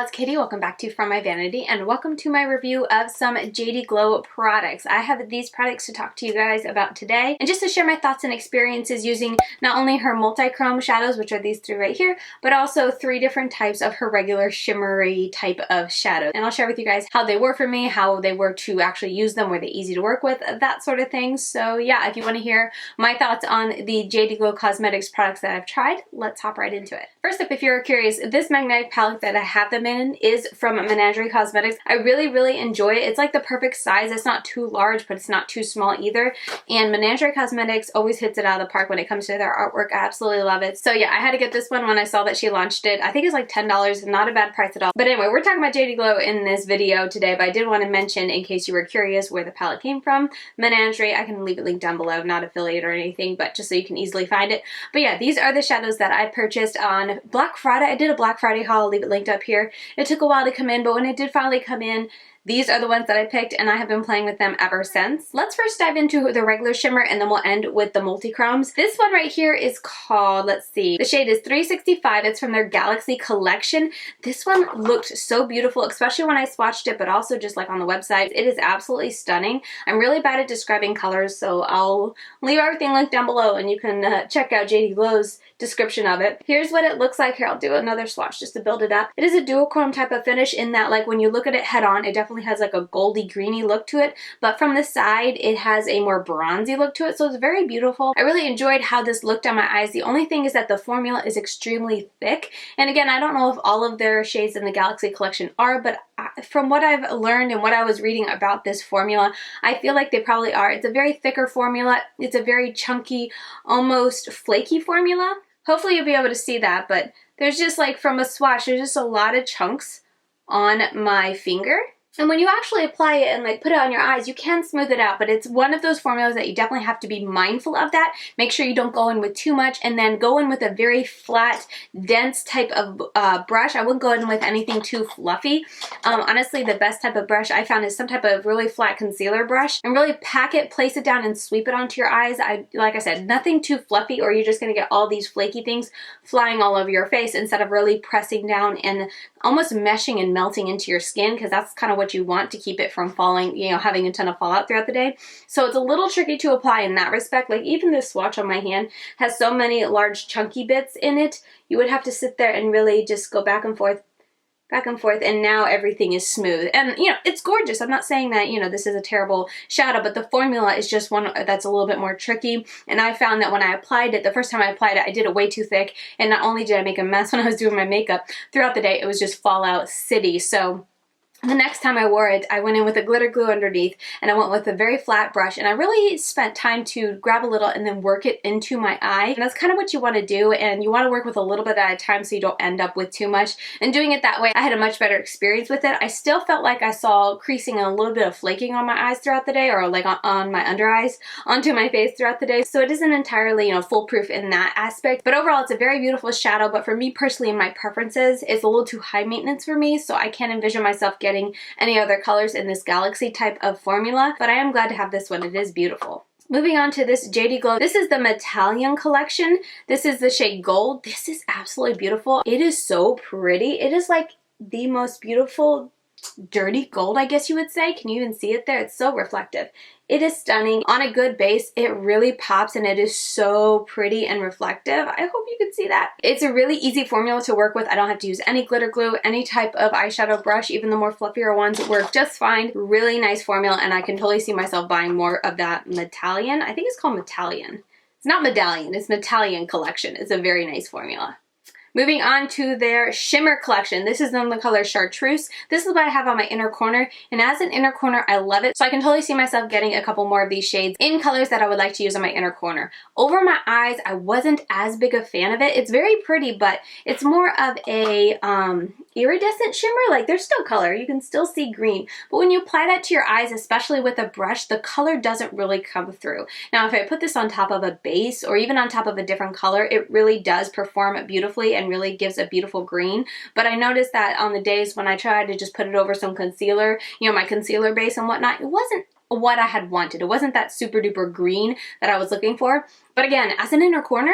y'all, it's Katie. Welcome back to From My Vanity and welcome to my review of some JD Glow products. I have these products to talk to you guys about today and just to share my thoughts and experiences using not only her multi-chrome shadows, which are these three right here, but also three different types of her regular shimmery type of shadows. And I'll share with you guys how they were for me, how they were to actually use them, were they easy to work with, that sort of thing. So yeah, if you want to hear my thoughts on the JD Glow Cosmetics products that I've tried, let's hop right into it. First up, if you're curious, this magnetic palette that I have them in is from Menagerie Cosmetics. I really enjoy it. It's like the perfect size. It's not too large, but it's not too small either. And Menagerie Cosmetics always hits it out of the park when it comes to their artwork. I absolutely love it. So yeah, I had to get this one when I saw that she launched it. I think it's like $10, not a bad price at all. But anyway, we're talking about JD Glow in this video today, but I did want to mention, in case you were curious, where the palette came from. Menagerie, I can leave it linked down below, not affiliate or anything, but just so you can easily find it. But yeah, these are the shadows that I purchased on Black Friday. I did a Black Friday haul. I'll leave it linked up here. It took a while to come in, but when it did finally come in, these are the ones that I picked and I have been playing with them ever since. Let's first dive into the regular shimmer and then we'll end with the multi-chromes. This one right here is called, let's see, the shade is 365. It's from their Galaxy Collection. This one looked so beautiful, especially when I swatched it, but also just like on the website. It is absolutely stunning. I'm really bad at describing colors, so I'll leave everything linked down below and you can check out JD Glow's description of it. Here's what it looks like. Here, I'll do another swatch just to build it up. It is a dual chrome type of finish in that, like, when you look at it head on, it definitely has like a goldy greeny look to it, but from the side it has a more bronzy look to it, so it's very beautiful. I really enjoyed how this looked on my eyes. The only thing is that the formula is extremely thick, and again, I don't know if all of their shades in the Galaxy Collection are, but from what I've learned and what I was reading about this formula, I feel like they probably are. It's a very thicker formula. It's a very chunky, almost flaky formula. Hopefully you'll be able to see that, but there's just like, from a swatch, there's just a lot of chunks on my finger. And when you actually apply it and like put it on your eyes, you can smooth it out, but it's one of those formulas that you definitely have to be mindful of that. Make sure you don't go in with too much, and then go in with a very flat, dense type of brush. I wouldn't go in with anything too fluffy. Honestly, the best type of brush I found is some type of really flat concealer brush, and really pack it, place it down, and sweep it onto your eyes. Like I said, nothing too fluffy, or you're just gonna get all these flaky things flying all over your face instead of really pressing down and almost meshing and melting into your skin, because that's kind of what you want to keep it from falling, you know, having a ton of fallout throughout the day. So it's a little tricky to apply in that respect. Like, even this swatch on my hand has so many large chunky bits in it. You would have to sit there and really just go back and forth, and now everything is smooth. And you know, it's gorgeous. I'm not saying that, you know, this is a terrible shadow, but the formula is just one that's a little bit more tricky. And I found that when I applied it, the first time I applied it, I did it way too thick, and not only did I make a mess when I was doing my makeup, throughout the day it was just Fallout City. So the next time I wore it, I went in with a glitter glue underneath, and I went with a very flat brush, and I really spent time to grab a little and then work it into my eye. And that's kind of what you want to do, and you want to work with a little bit at a time so you don't end up with too much. And doing it that way, I had a much better experience with it. I still felt like I saw creasing and a little bit of flaking on my eyes throughout the day, or like on my under eyes onto my face throughout the day. So it isn't entirely, you know, foolproof in that aspect. But overall, it's a very beautiful shadow. But for me personally, in my preferences, it's a little too high maintenance for me, so I can't envision myself getting any other colors in this Galaxy type of formula, but I am glad to have this one. It is beautiful. Moving on to this JD Glow. This is the Matallon collection. This is the shade Gold. This is absolutely beautiful. It is so pretty. It is like the most beautiful dirty gold, I guess you would say. Can you even see it there? It's so reflective. It is stunning. On a good base, it really pops, and it is so pretty and reflective. I hope you can see that. It's a really easy formula to work with. I don't have to use any glitter glue, any type of eyeshadow brush. Even the more fluffier ones work just fine. Really nice formula, and I can totally see myself buying more of that Matallon. I think it's called Matallon. It's not Medallion, it's Matallon Collection. It's a very nice formula. Moving on to their Shimmer Collection. This is in the color Chartreuse. This is what I have on my inner corner, and as an inner corner, I love it. So I can totally see myself getting a couple more of these shades in colors that I would like to use on my inner corner. Over my eyes, I wasn't as big a fan of it. It's very pretty, but it's more of a iridescent shimmer. Like, there's still color. You can still see green. But when you apply that to your eyes, especially with a brush, the color doesn't really come through. Now, if I put this on top of a base or even on top of a different color, it really does perform beautifully and really gives a beautiful green. But I noticed that on the days when I tried to just put it over some concealer, you know, my concealer base and whatnot, it wasn't what I had wanted. It wasn't that super duper green that I was looking for. But again, as an inner corner,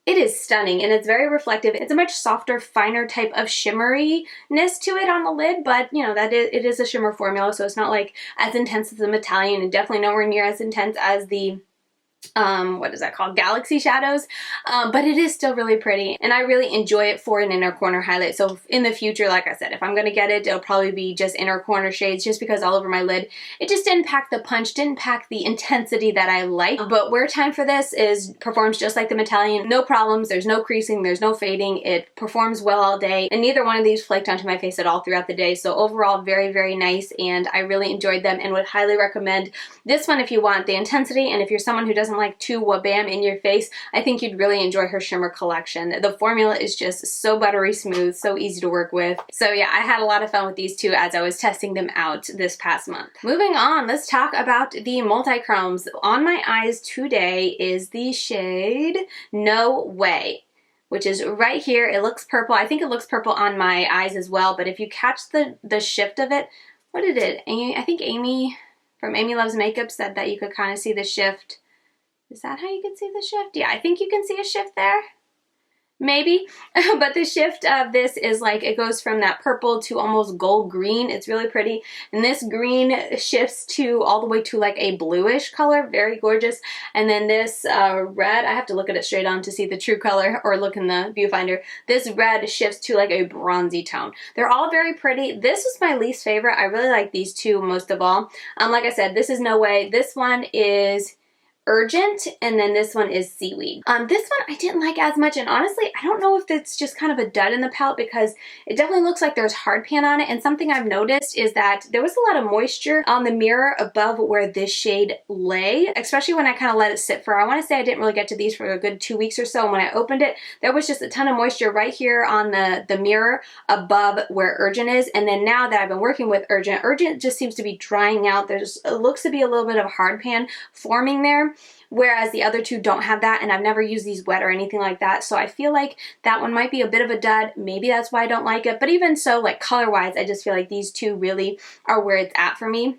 It is stunning and it's very reflective. It's a much softer, finer type of shimmeriness to it on the lid, but you know, it is a shimmer formula, so it's not like as intense as the Matallon and definitely nowhere near as intense as the what is that called? Galaxy shadows. But it is still really pretty and I really enjoy it for an inner corner highlight. So in the future, like I said, if I'm going to get it, it'll probably be just inner corner shades just because all over my lid, it just didn't pack the punch, didn't pack the intensity that I like. But wear time for this performs just like the Matallon. No problems. There's no creasing. There's no fading. It performs well all day and neither one of these flaked onto my face at all throughout the day. So overall, very, very nice and I really enjoyed them and would highly recommend this one if you want the intensity and if you're someone who doesn't like too wha-bam in your face, I think you'd really enjoy her Shimmer Collection. The formula is just so buttery smooth, so easy to work with. So yeah, I had a lot of fun with these two as I was testing them out this past month. Moving on, let's talk about the Multichromes. On my eyes today is the shade No Way, which is right here. It looks purple. I think it looks purple on my eyes as well, but if you catch the shift of it, what did it? I think Amy from Amy Loves Makeup said that you could kind of see the shift. Is that how you can see the shift? Yeah, I think you can see a shift there. Maybe. But the shift of this is like it goes from that purple to almost gold green. It's really pretty. And this green shifts to all the way to like a bluish color. Very gorgeous. And then this red, I have to look at it straight on to see the true color or look in the viewfinder. This red shifts to like a bronzy tone. They're all very pretty. This is my least favorite. I really like these two most of all. Like I said, this is No Way. This one is Urgent, and then this one is Seaweed. This one I didn't like as much, and honestly, I don't know if it's just kind of a dud in the palette because it definitely looks like there's hard pan on it, and something I've noticed is that there was a lot of moisture on the mirror above where this shade lay, especially when I kind of let it sit for, I want to say I didn't really get to these for a good 2 weeks or so, and when I opened it, there was just a ton of moisture right here on the mirror above where Urgent is, and then now that I've been working with Urgent just seems to be drying out. It looks to be a little bit of hard pan forming there. Whereas the other two don't have that, and I've never used these wet or anything like that, so I feel like that one might be a bit of a dud. Maybe that's why I don't like it, but even so, like color-wise, I just feel like these two really are where it's at for me.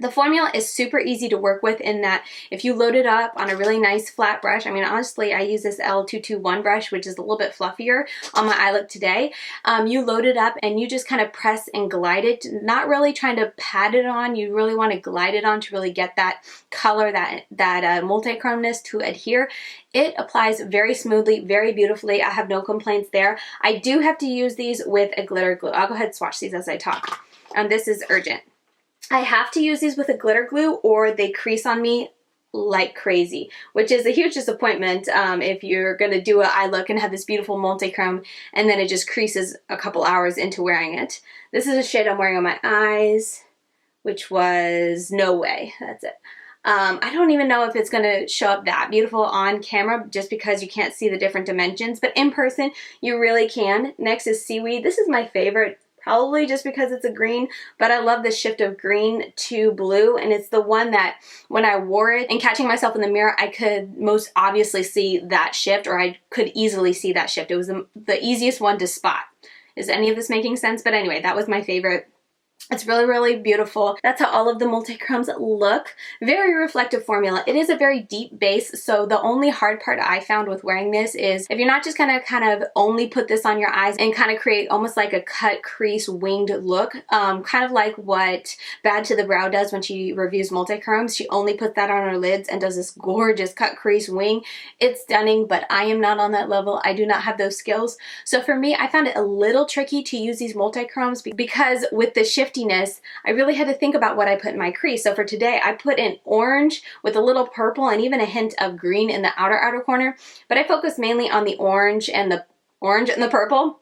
The formula is super easy to work with in that if you load it up on a really nice flat brush, I mean honestly I use this L221 brush which is a little bit fluffier on my eye look today. You load it up and you just kind of press and glide it, not really trying to pat it on, you really want to glide it on to really get that color, that multichromeness to adhere. It applies very smoothly, very beautifully. I have no complaints there. I do have to use these with a glitter glue. I'll go ahead and swatch these as I talk. This is Urgent. I have to use these with a glitter glue or they crease on me like crazy, which is a huge disappointment if you're going to do an eye look and have this beautiful multichrome and then it just creases a couple hours into wearing it. This is a shade I'm wearing on my eyes, which was No Way. That's it. I don't even know if it's going to show up that beautiful on camera just because you can't see the different dimensions, but in person you really can. Next is Seaweed. This is my favorite. Probably just because it's a green, but I love the shift of green to blue, and it's the one that when I wore it and catching myself in the mirror, I could most obviously see that shift, or I could easily see that shift. It was the easiest one to spot. Is any of this making sense? But anyway, that was my favorite. It's really, really beautiful. That's how all of the multichromes look. Very reflective formula. It is a very deep base, so the only hard part I found with wearing this is if you're not just gonna kind of only put this on your eyes and kind of create almost like a cut, crease, winged look, kind of like what Bad to the Brow does when she reviews multichromes. She only puts that on her lids and does this gorgeous cut, crease, wing. It's stunning, but I am not on that level. I do not have those skills. So for me, I found it a little tricky to use these multichromes because with the shiftiness, I really had to think about what I put in my crease. So for today, I put in orange with a little purple and even a hint of green in the outer corner, but I focused mainly on the orange and the purple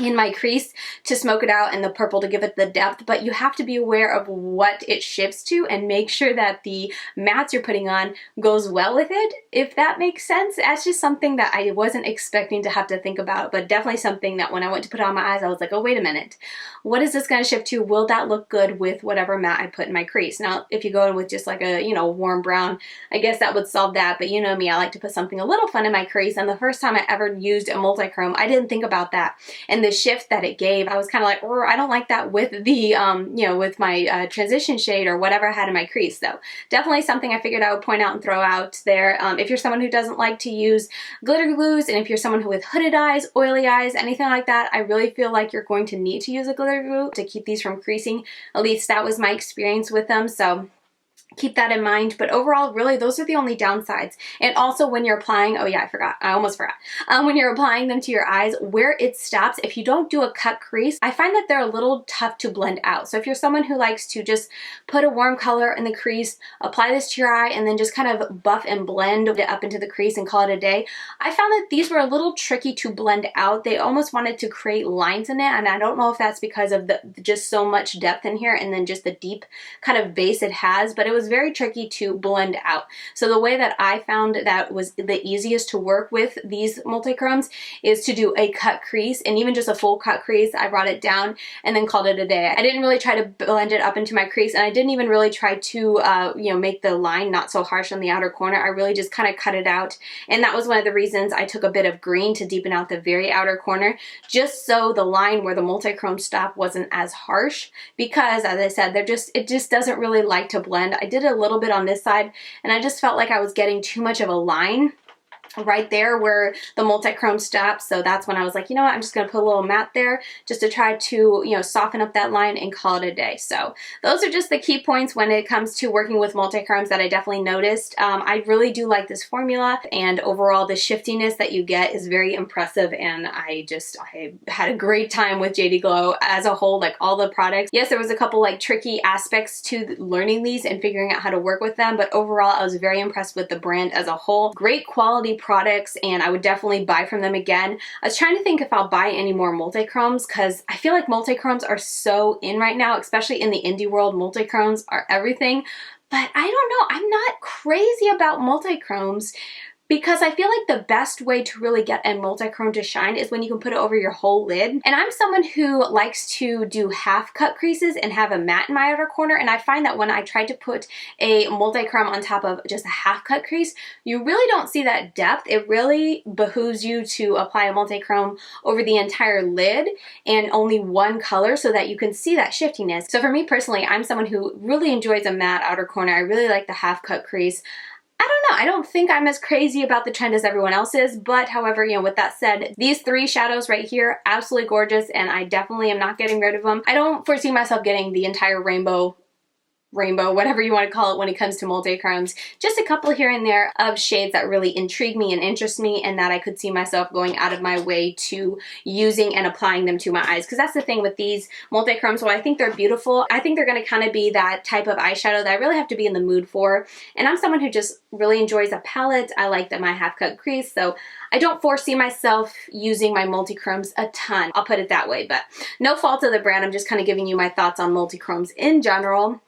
in my crease to smoke it out and the purple to give it the depth, but you have to be aware of what it shifts to and make sure that the mattes you're putting on goes well with it, if that makes sense. That's just something that I wasn't expecting to have to think about, but definitely something that when I went to put it on my eyes, I was like, oh, wait a minute. What is this going to shift to? Will that look good with whatever matte I put in my crease? Now, if you go in with just like a, you know, warm brown, I guess that would solve that, but you know me, I like to put something a little fun in my crease, and the first time I ever used a multichrome, I didn't think about that. and the shift that it gave, I was kind of like, oh, I don't like that with the, you know, with my transition shade or whatever I had in my crease. So definitely something I figured I would point out and throw out there. If you're someone who doesn't like to use glitter glues, and if you're someone who with hooded eyes, oily eyes, anything like that, I really feel like you're going to need to use a glitter glue to keep these from creasing. At least that was my experience with them. So keep that in mind. But overall, really, those are the only downsides. And also when you're applying, oh yeah, I almost forgot. When you're applying them to your eyes, where it stops, if you don't do a cut crease, I find that they're a little tough to blend out. So if you're someone who likes to just put a warm color in the crease, apply this to your eye, and then just kind of buff and blend it up into the crease and call it a day, I found that these were a little tricky to blend out. They almost wanted to create lines in it, and I don't know if that's because of the just so much depth in here and then just the deep kind of base it has, but it was very tricky to blend out. So the way that I found that was the easiest to work with these multichromes is to do a cut crease, and even just a full cut crease, I brought it down and then called it a day. I didn't really try to blend it up into my crease, and I didn't even really try to you know, make the line not so harsh on the outer corner. I really just kind of cut it out, and that was one of the reasons I took a bit of green to deepen out the very outer corner, just so the line where the multichrome stop wasn't as harsh, because as I said, it just doesn't really like to blend. I did a little bit on this side, and I just felt like I was getting too much of a line right there where the multichrome stops. So that's when I was like, you know what, I'm just going to put a little matte there just to try to, you know, soften up that line and call it a day. So those are just the key points when it comes to working with multichromes that I definitely noticed. I really do like this formula, and overall the shiftiness that you get is very impressive, and I had a great time with JD Glow as a whole, like all the products. Yes, there was a couple like tricky aspects to learning these and figuring out how to work with them, but overall I was very impressed with the brand as a whole. Great quality products, and I would definitely buy from them again. I was trying to think if I'll buy any more multichromes, because I feel like multichromes are so in right now, especially in the indie world. Multichromes are everything, but I don't know, I'm not crazy about multichromes, because I feel like the best way to really get a multichrome to shine is when you can put it over your whole lid. And I'm someone who likes to do half cut creases and have a matte in my outer corner, and I find that when I try to put a multichrome on top of just a half cut crease, you really don't see that depth. It really behooves you to apply a multichrome over the entire lid and only one color so that you can see that shiftiness. So for me personally, I'm someone who really enjoys a matte outer corner. I really like the half cut crease. I don't know, I don't think I'm as crazy about the trend as everyone else is, but however, you know, with that said, these three shadows right here, absolutely gorgeous, and I definitely am not getting rid of them. I don't foresee myself getting the entire rainbow, whatever you want to call it when it comes to multichromes. Just a couple here and there of shades that really intrigue me and interest me, and that I could see myself going out of my way to using and applying them to my eyes. Because that's the thing with these multichromes, while I think they're beautiful, I think they're going to kind of be that type of eyeshadow that I really have to be in the mood for. And I'm someone who just really enjoys a palette. I like my half cut crease, so I don't foresee myself using my multichromes a ton. I'll put it that way, but no fault of the brand. I'm just kind of giving you my thoughts on multichromes in general.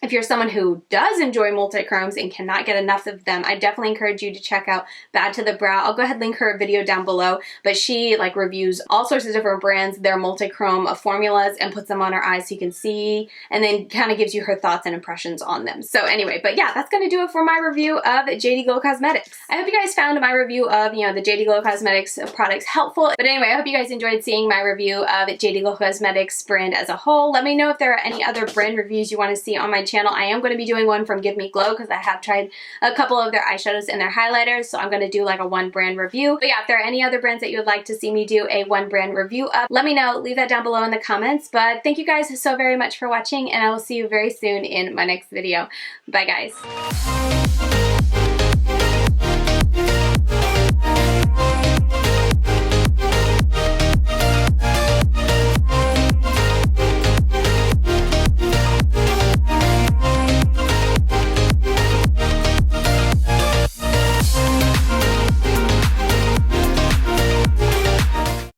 If you're someone who does enjoy multichromes and cannot get enough of them, I definitely encourage you to check out Bad to the Brow. I'll go ahead and link her video down below, but she like reviews all sorts of different brands, their multichrome formulas, and puts them on her eyes so you can see, and then kind of gives you her thoughts and impressions on them. So anyway, but yeah, that's going to do it for my review of JD Glow Cosmetics. I hope you guys found my review of, you know, the JD Glow Cosmetics products helpful. But anyway, I hope you guys enjoyed seeing my review of JD Glow Cosmetics brand as a whole. Let me know if there are any other brand reviews you want to see on my channel. I am going to be doing one from Give Me Glow because I have tried a couple of their eyeshadows and their highlighters, so I'm going to do like a one brand review. But yeah, if there are any other brands that you would like to see me do a one brand review of, let me know. Leave that down below in the comments. But thank you guys so very much for watching, and I will see you very soon in my next video. Bye guys.